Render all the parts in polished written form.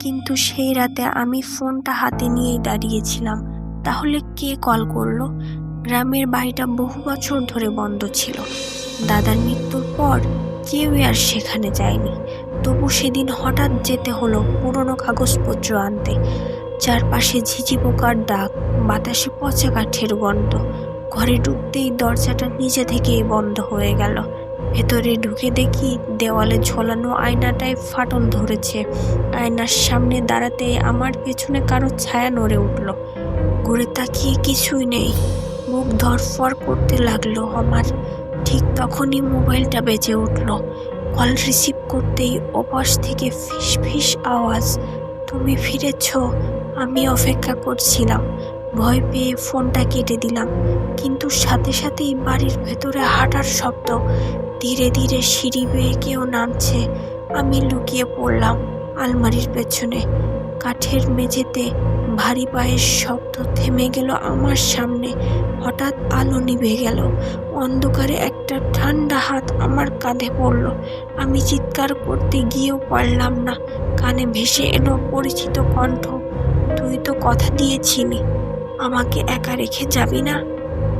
কিন্তু সেই রাতে আমি ফোনটা হাতে নিয়েই দাঁড়িয়েছিলাম। তাহলে কে কল করলো? গ্রামের বাড়িটা বহু বছর ধরে বন্ধ ছিল। দাদার মৃত্যুর পর কেউই আর সেখানে যায়নি। তবু সেদিন হঠাৎ যেতে হলো পুরনো কাগজপত্র আনতে। চারপাশে ঝিঝি পোকার ডাক, বাতাসে পচা কাঠের গন্ধ। ঘরে ঢুকতেই দরজাটা নিজে থেকেই বন্ধ হয়ে গেল। ভেতরে ঢুকে দেখি দেওয়ালে ঝোলানো আয়নাটায় ফাটল ধরেছে। আয়নার সামনে দাঁড়াতেই আমার পেছনে কারো ছায়া নড়ে উঠল। ঘুরে তাকিয়ে কিছুই নেই। বুক ধড়ফড় করতে লাগলো আমার। ঠিক তখনই মোবাইলটা বেজে উঠল। কল রিসিভ করতেই ওপাশ থেকে ফিস ফিস আওয়াজ, তুমি ফিরেছ? আমি অপেক্ষা করছিলাম। ভয় পেয়ে ফোনটা কেটে দিলাম। কিন্তু সাথে সাথেই বাড়ির ভেতরে হাঁটার শব্দ, ধীরে ধীরে সিঁড়ি বেয়ে কেউ নামছে। আমি লুকিয়ে পড়লাম আলমারির পেছনে। কাঠের মেঝেতে ভারী পায়ের শব্দ থেমে গেল আমার সামনে। হঠাৎ আলো নিভে গেল। অন্ধকারে একটা ঠান্ডা হাত আমার কাঁধে পড়ল। আমি চিৎকার করতে গিয়েও পারলাম না। কানে ভেসে এলো পরিচিত কণ্ঠ, তুই তো কথা দিয়েছিলি আমাকে একা রেখে যাবি না।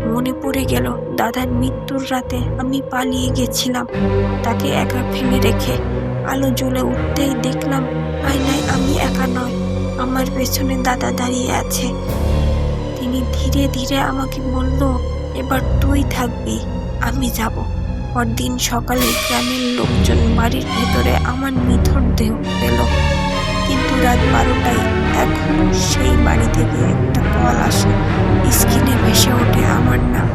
মনে পড়ে গেল দাদার মৃত্যুর রাতে আমি পালিয়ে গেছিলাম তাকে একা ফেলে রেখে। আলো জ্বলে উঠতেই দেখলাম আয়নায় আমি একা নয়, আমার পেছনে দাদা দাঁড়িয়ে আছে। তিনি ধীরে ধীরে আমাকে বলল, এবার তুই থাকবি, আমি যাব। পরদিন সকালে গ্রামের লোকজন বাড়ির ভেতরে আমার নিথর দেহ পেল। কিন্তু রাত 12টায় এখনো সেই বাড়ি থেকে একটা কল আসে। স্ক্রিনে ভেসে ওঠে আমার নাম।